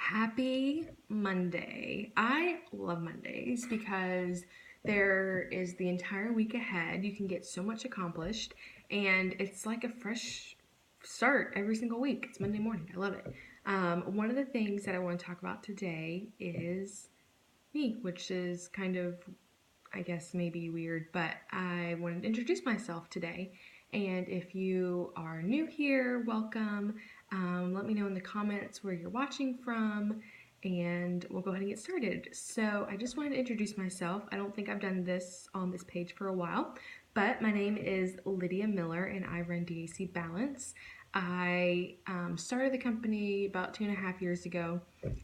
Happy Monday. I love Mondays because there is the entire week ahead. You can get so much accomplished, and it's like a fresh start every single week. It's Monday morning. I love it. One of the things that I want to talk about today is me, which is kind of, I guess, maybe weird, but I wanted to introduce myself today. And if you are new here, welcome. Let me know in the comments where you're watching from, and we'll go ahead and get started. So, I just wanted to introduce myself. I don't think I've done this on this page for a while, but my name is Lydia Miller, and I run DAC Balance. I started the company about 2.5 years ago,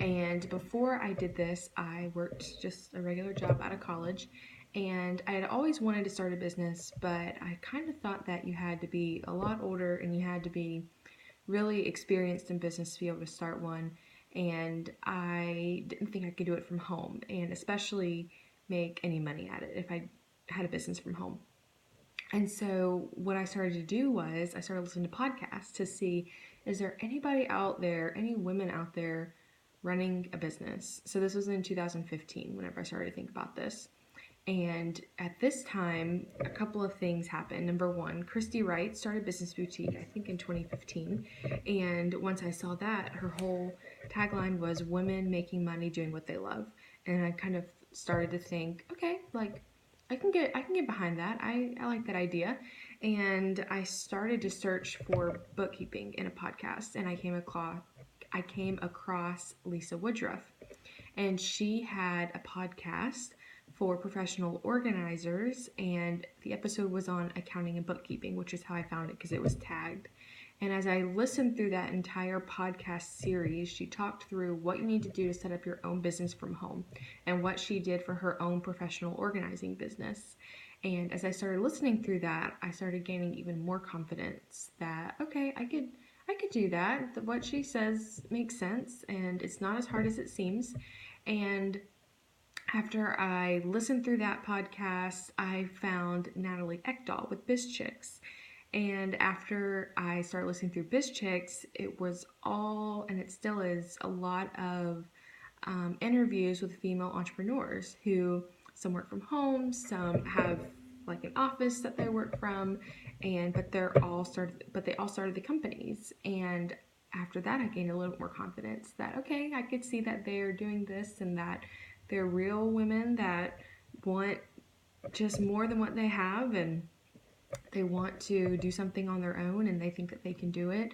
and before I did this, I worked just a regular job out of college. And I had always wanted to start a business, but I kind of thought that you had to be a lot older and you had to be really experienced in business to be able to start one. And I didn't think I could do it from home, and especially make any money at it if I had a business from home. And so what I started to do was I started listening to podcasts to see, is there anybody out there, any women out there running a business? So this was in 2015 whenever I started to think about this. And at this time, a couple of things happened. Number one, Christy Wright started Business Boutique, I think in 2015. And once I saw that, her whole tagline was women making money doing what they love. And I kind of started to think, okay, like I can get behind that. I like that idea. And I started to search for bookkeeping in a podcast, and I came across Lisa Woodruff, and she had a podcast for professional organizers, and the episode was on accounting and bookkeeping, which is how I found it because it was tagged. And as I listened through that entire podcast series, she talked through what you need to do to set up your own business from home and what she did for her own professional organizing business. And as I started listening through that, I started gaining even more confidence that okay, I could do that. What she says makes sense and it's not as hard as it seems. And after I listened through that podcast, I found Natalie Ekdahl with BizChicks. And after I started listening through BizChicks, it was all, and it still is, a lot of interviews with female entrepreneurs who some work from home, some have like an office that they work from, and but they all started the companies. And after that, I gained a little bit more confidence that okay, I could see that they're doing this and that they're real women that want just more than what they have, and they want to do something on their own and they think that they can do it.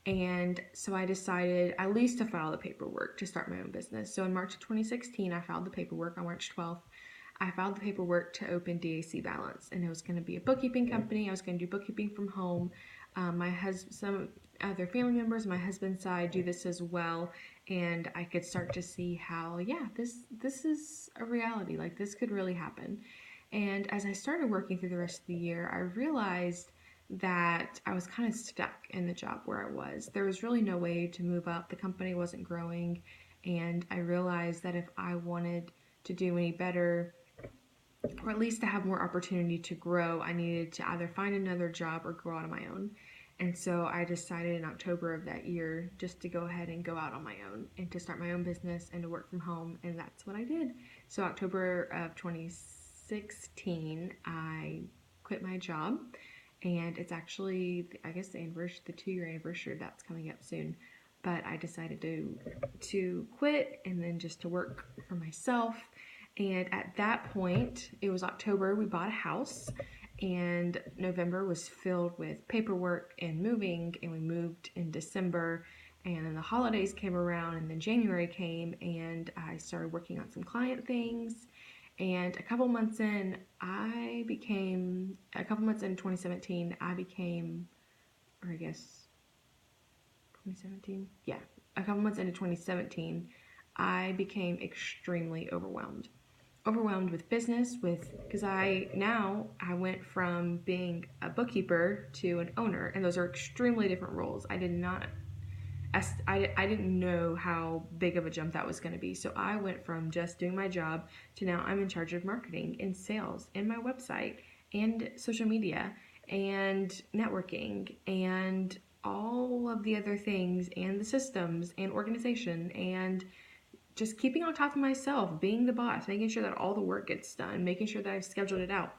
And so I decided at least to file the paperwork to start my own business. So in March of 2016, I filed the paperwork on March 12th. I filed the paperwork to open DAC Balance, and it was going to be a bookkeeping company. I was going to do bookkeeping from home. Some other family members, my husband's side, do this as well, and I could start to see how, yeah, this is a reality. Like this could really happen. And as I started working through the rest of the year, I realized that I was kind of stuck in the job where I was. There was really no way to move up. The company wasn't growing, and I realized that if I wanted to do any better, or at least to have more opportunity to grow, I needed to either find another job or grow out on my own. And so I decided in October of that year just to go ahead and go out on my own and to start my own business and to work from home, and that's what I did. So October of 2016, I quit my job, and it's actually, I guess, the 2-year anniversary that's coming up soon. But I decided to quit and then just to work for myself. And at that point, it was October, we bought a house, and November was filled with paperwork and moving, and we moved in December, and then the holidays came around, and then January came, and I started working on some client things. And a couple months in 2017, I became, or I guess 2017, yeah, a couple months into 2017, I became extremely overwhelmed with business, because I went from being a bookkeeper to an owner, and those are extremely different roles. I didn't know how big of a jump that was going to be. So I went from just doing my job to now I'm in charge of marketing and sales and my website and social media and networking and all of the other things and the systems and organization and just keeping on top of myself, being the boss, making sure that all the work gets done, making sure that I've scheduled it out.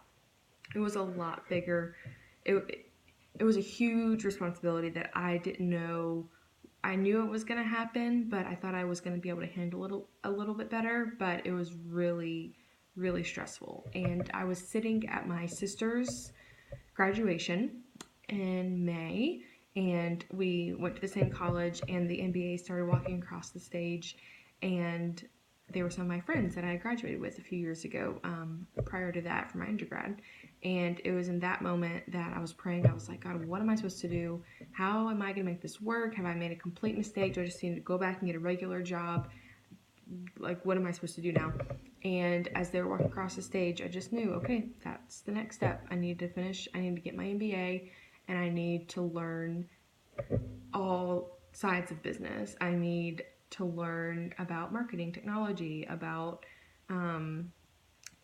It was a lot bigger. It was a huge responsibility that I didn't know. I knew it was going to happen, but I thought I was going to be able to handle it a little bit better, but it was really, really stressful. And I was sitting at my sister's graduation in May, and we went to the same college, and the NBA started walking across the stage, and they were some of my friends that I graduated with a few years ago, prior to that for my undergrad. And it was in that moment that I was praying. I was like, God, what am I supposed to do? How am I going to make this work? Have I made a complete mistake? Do I just need to go back and get a regular job? Like, what am I supposed to do now? And as they were walking across the stage, I just knew, okay, that's the next step. I need to finish, I need to get my MBA, and I need to learn all sides of business. I need to learn about marketing, technology, about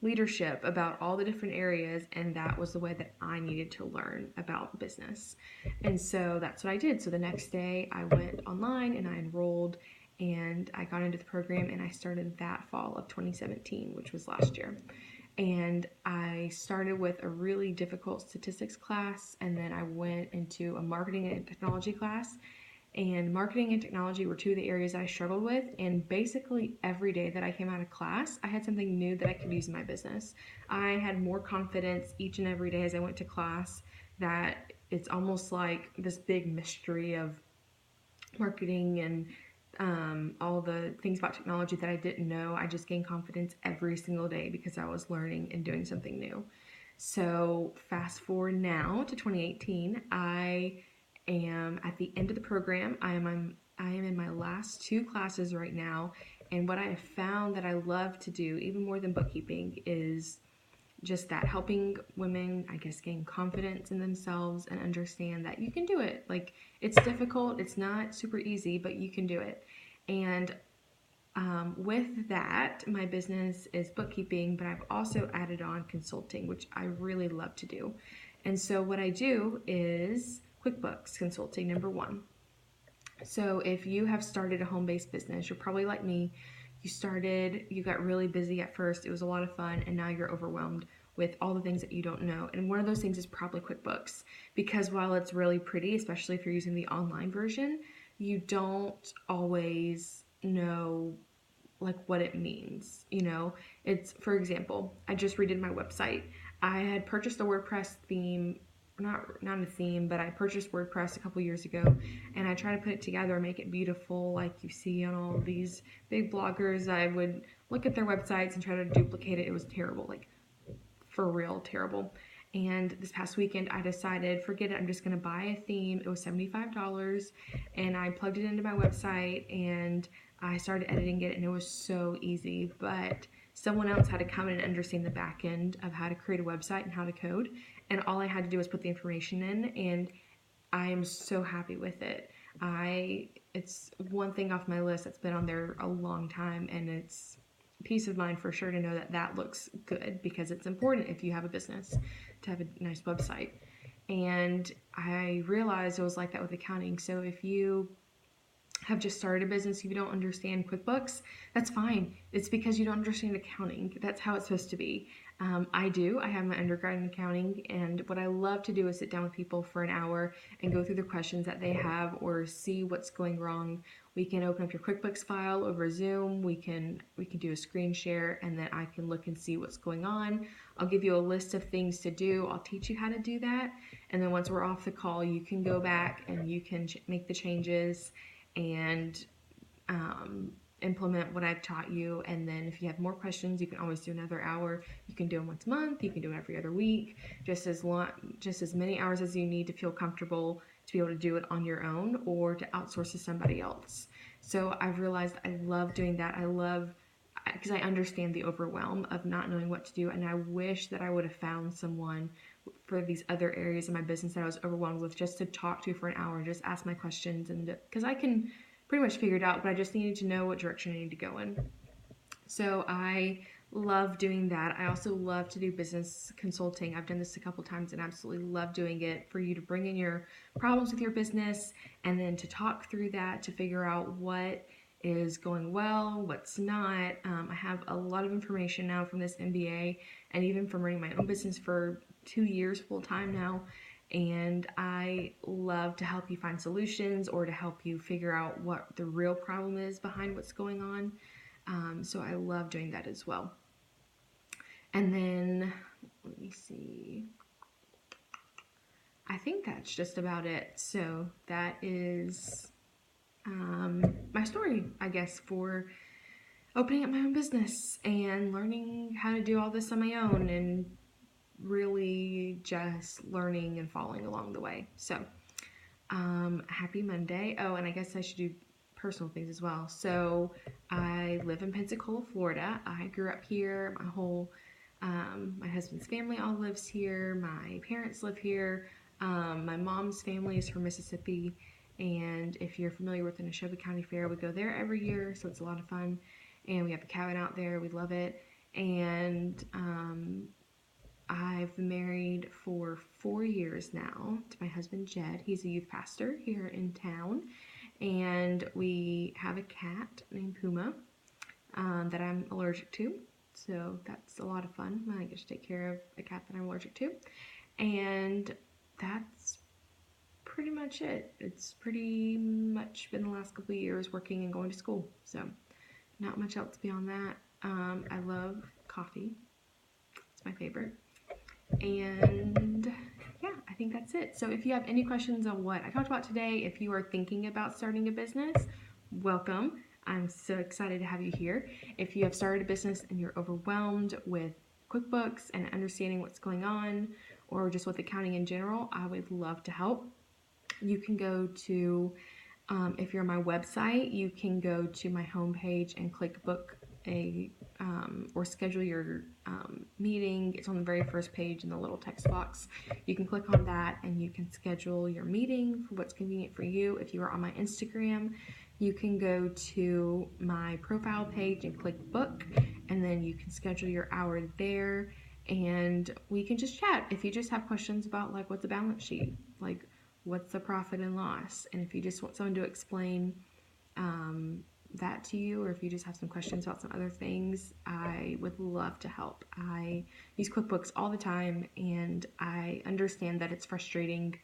leadership, about all the different areas, and that was the way that I needed to learn about business. And so that's what I did. So the next day I went online and I enrolled and I got into the program, and I started that fall of 2017, which was last year. And I started with a really difficult statistics class, and then I went into a marketing and technology class. And marketing and technology were two of the areas I struggled with. And basically every day that I came out of class, I had something new that I could use in my business. I had more confidence each and every day as I went to class, that it's almost like this big mystery of marketing and all the things about technology that I didn't know. I just gained confidence every single day because I was learning and doing something new. So fast forward now to 2018, I am at the end of the program. I am in my last two classes right now, and what I have found that I love to do even more than bookkeeping is just that, helping women, I guess, gain confidence in themselves and understand that you can do it. Like, it's difficult, it's not super easy, but you can do it. And with that, my business is bookkeeping, but I've also added on consulting, which I really love to do. And so what I do is QuickBooks consulting, number one. So if you have started a home-based business, you're probably like me. You got really busy at first, it was a lot of fun, and now you're overwhelmed with all the things that you don't know. And one of those things is probably QuickBooks, because while it's really pretty, especially if you're using the online version, you don't always know like what it means. It's, for example, I just redid my website. I had purchased a WordPress theme, not a theme, but I purchased WordPress a couple years ago, and I try to put it together and make it beautiful like you see on all of these big bloggers. I would look at their websites and try to duplicate it. It was terrible, like for real terrible. And this past weekend I decided, forget it, I'm just going to buy a theme. It was $75, and I plugged it into my website and I started editing it, and it was so easy. But someone else had to come in and understand the back end of how to create a website and how to code, and all I had to do was put the information in, and I am so happy with it. It's one thing off my list that's been on there a long time, and it's peace of mind for sure to know that that looks good, because it's important if you have a business to have a nice website. And I realized it was like that with accounting. So if you have just started a business, if you don't understand QuickBooks, that's fine. It's because you don't understand accounting. That's how it's supposed to be. I do. I have my undergrad in accounting, and what I love to do is sit down with people for an hour and go through the questions that they have or see what's going wrong. We can open up your QuickBooks file over Zoom. We can do a screen share, and then I can look and see what's going on. I'll give you a list of things to do. I'll teach you how to do that, and then once we're off the call, you can go back and you can make the changes and implement what I've taught you. And then if you have more questions, you can always do another hour. You can do them once a month, you can do it every other week, just as many hours as you need to feel comfortable to be able to do it on your own or to outsource to somebody else. So I've realized I love doing that. Because I understand the overwhelm of not knowing what to do, and I wish that I would have found someone for these other areas of my business that I was overwhelmed with, just to talk to for an hour and just ask my questions, and because I can pretty much figure it out, but I just needed to know what direction I need to go in. So I love doing that. I also love to do business consulting. I've done this a couple times and absolutely love doing it, for you to bring in your problems with your business and then to talk through that to figure out what is going well, what's not. I have a lot of information now from this MBA and even from running my own business for 2 years full time now. And I love to help you find solutions or to help you figure out what the real problem is behind what's going on. So I love doing that as well. And then, let me see. I think that's just about it. So that is my story, I guess, for opening up my own business and learning how to do all this on my own and really just learning and following along the way. So, happy Monday. Oh, and I guess I should do personal things as well. So, I live in Pensacola, Florida. I grew up here. My husband's family all lives here. My parents live here. My mom's family is from Mississippi. And if you're familiar with the Neshoba County Fair, we go there every year, so it's a lot of fun. And we have a cabin out there. We love it. And I've been married for 4 years now to my husband, Jed. He's a youth pastor here in town. And we have a cat named Puma that I'm allergic to. So that's a lot of fun when I get to take care of a cat that I'm allergic to. And that's pretty much it. It's pretty much been the last couple of years working and going to school. So not much else beyond that. I love coffee. It's my favorite. And yeah, I think that's it. So if you have any questions on what I talked about today, if you are thinking about starting a business, welcome. I'm so excited to have you here. If you have started a business and you're overwhelmed with QuickBooks and understanding what's going on, or just with accounting in general, I would love to help. You can go to, if you're on my website, you can go to my homepage and click book or schedule your meeting. It's on the very first page in the little text box. You can click on that and you can schedule your meeting for what's convenient for you. If you are on my Instagram, you can go to my profile page and click book, and then you can schedule your hour there and we can just chat. If you just have questions about like what's a balance sheet, like what's the profit and loss, and if you just want someone to explain that to you, or if you just have some questions about some other things, I would love to help. I use QuickBooks all the time and I understand that it's frustrating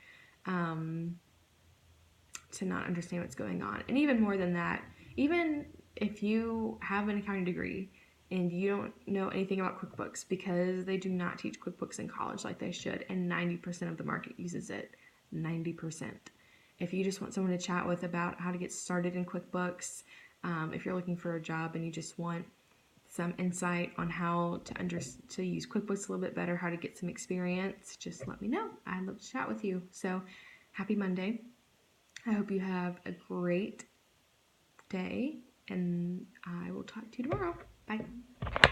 to not understand what's going on. And even more than that, even if you have an accounting degree and you don't know anything about QuickBooks, because they do not teach QuickBooks in college like they should, and 90% of the market uses it. 90%. If you just want someone to chat with about how to get started in QuickBooks, if you're looking for a job and you just want some insight on how to use QuickBooks a little bit better, how to get some experience, just let me know. I'd love to chat with you. So happy Monday. I hope you have a great day, and I will talk to you tomorrow. Bye.